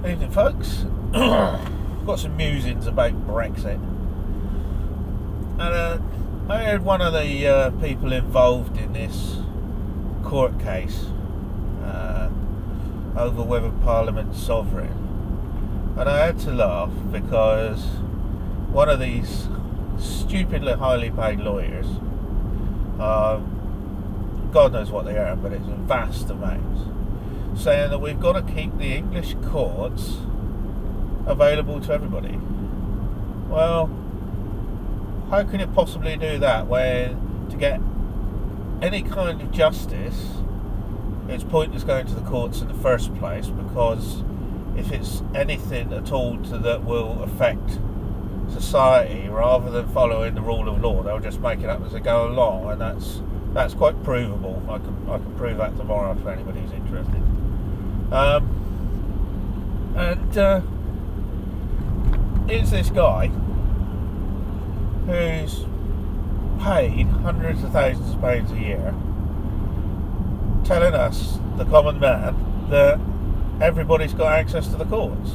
Evening, folks. Got some musings about Brexit, and I heard one of the people involved in this court case over whether Parliament's sovereign, and I had to laugh because one of these stupidly highly paid lawyers, God knows what they earn, but it's in vast amounts, saying that we've got to keep the English courts available to everybody. Well, how can you possibly do that when to get any kind of justice it's pointless going to the courts in the first place, because if it's anything at all that will affect society rather than following the rule of law, they'll just make it up as they go along, and that's quite provable. I can prove that tomorrow for anybody who's interested. Here's this guy who's paid hundreds of thousands of pounds a year telling us, the common man, that everybody's got access to the courts.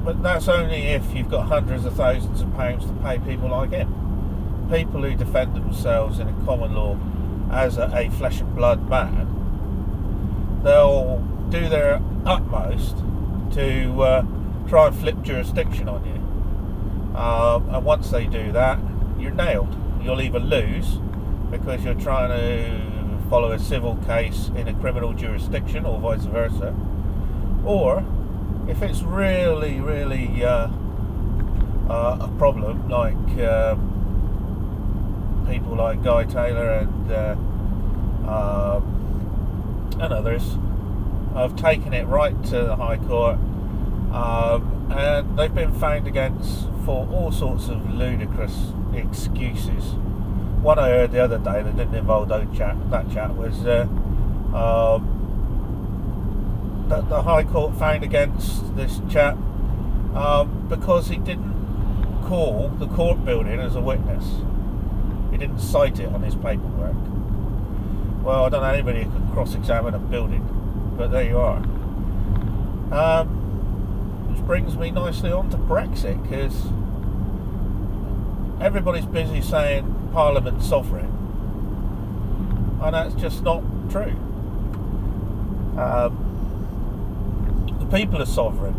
But that's only if you've got hundreds of thousands of pounds to pay people like him. People who defend themselves in a common law as a flesh and blood man, they'll do their utmost to try and flip jurisdiction on you. And once they do that, you're nailed. You'll either lose because you're trying to follow a civil case in a criminal jurisdiction, or vice versa, or if it's really a problem, like people like Guy Taylor and others have taken it right to the High Court, and they've been found against for all sorts of ludicrous excuses. One I heard the other day that didn't involve that chat was that the High Court found against this chap because he didn't call the court building as a witness. He didn't cite it on his paperwork. Well, I don't know anybody who can cross-examine a building, but there you are. Which brings me nicely on to Brexit, because everybody's busy saying Parliament's sovereign, and that's just not true. The people are sovereign,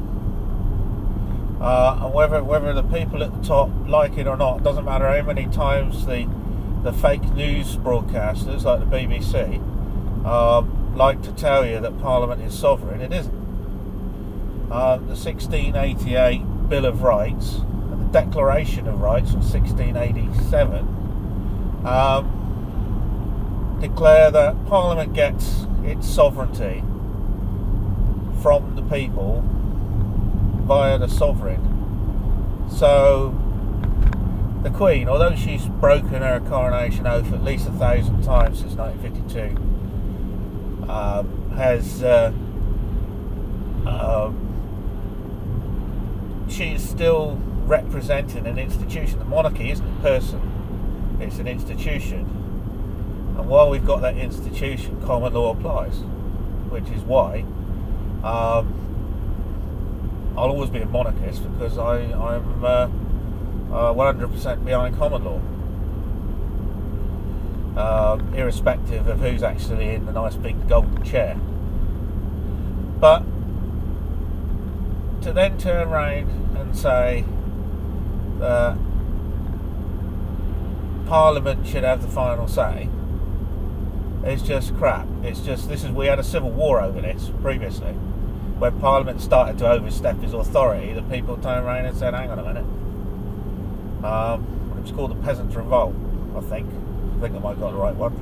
and whether the people at the top like it or not, doesn't matter how many times the fake news broadcasters like the BBC like to tell you that Parliament is sovereign. It isn't. The 1688 Bill of Rights and the Declaration of Rights of 1687 declare that Parliament gets its sovereignty from the people via the sovereign. So the Queen, although she's broken her coronation oath at least 1,000 times since 1952, she's still representing an institution. The monarchy isn't a person, it's an institution. And while we've got that institution, common law applies, which is why I'll always be a monarchist, because I'm 100% behind common law, irrespective of who's actually in the nice big golden chair. But to then turn around and say that Parliament should have the final say, it's just crap. It's just, we had a civil war over this previously. When Parliament started to overstep his authority, the people turned around and said, hang on a minute. It was called the Peasants' Revolt, I think. I might have got the right one.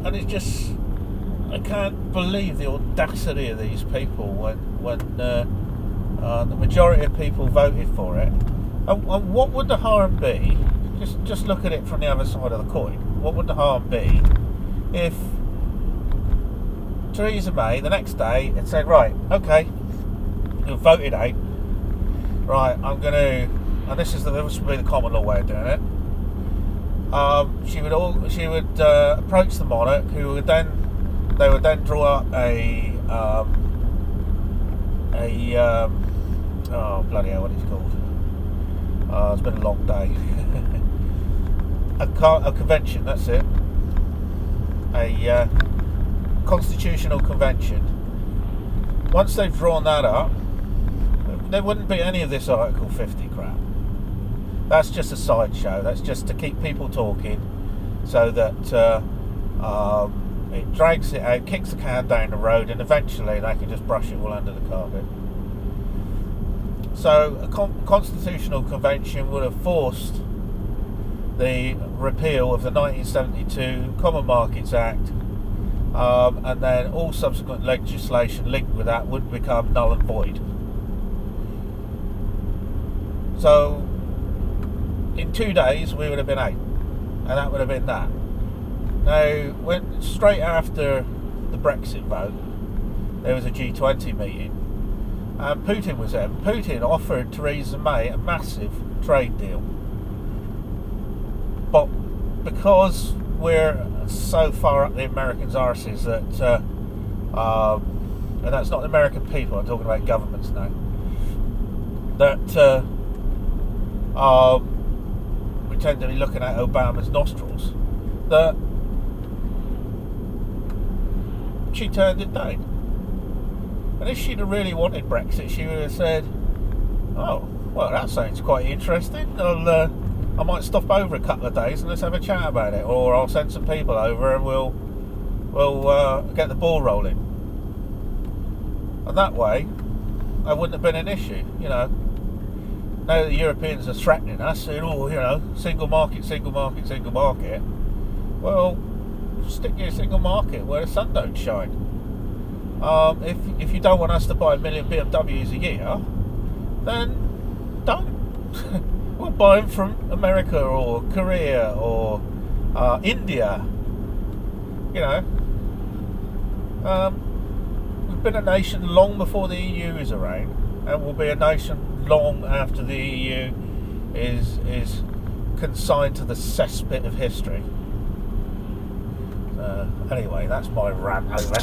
And it's just, I can't believe the audacity of these people when the majority of people voted for it. And what would the harm be? Just look at it from the other side of the coin. What would the harm be if Theresa May the next day had said, right, okay, you've voted out, right, I'm going to, and this would be the common law way of doing it. She would approach the monarch, who would then they would then draw up oh bloody hell, what it's called? It's been a long day. a convention. That's it. A constitutional convention. Once they've drawn that up, there wouldn't be any of this Article 50 crap. That's just a sideshow. That's just to keep people talking, so that it drags it out, kicks the can down the road, and eventually they can just brush it all under the carpet. So a constitutional convention would have forced the repeal of the 1972 Common Markets Act, and then all subsequent legislation linked with that would become null and void. So in 2 days we would have been out, and that would have been that. Now, straight after the Brexit vote, there was a G20 meeting, and Putin was there. Putin offered Theresa May a massive trade deal, but because we're so far up the Americans' arses that, and that's not the American people, I'm talking about governments now, that we tend to be looking at Obama's nostrils, that she turned it down. And if she'd have really wanted Brexit, she would have said, oh, well, that sounds quite interesting. I might stop over a couple of days and let's have a chat about it, or I'll send some people over and we'll get the ball rolling. And that way, that wouldn't have been an issue, you know. Now the Europeans are threatening us, saying, oh, you know, single market, single market, single market. Well, stick your single market where the sun don't shine. If you don't want us to buy 1 million BMWs a year, then don't. We'll buy them from America or Korea or India. You know, we've been a nation long before the EU is around, and we'll be a nation long after the EU is consigned to the cesspit of history. Anyway, that's my rant over.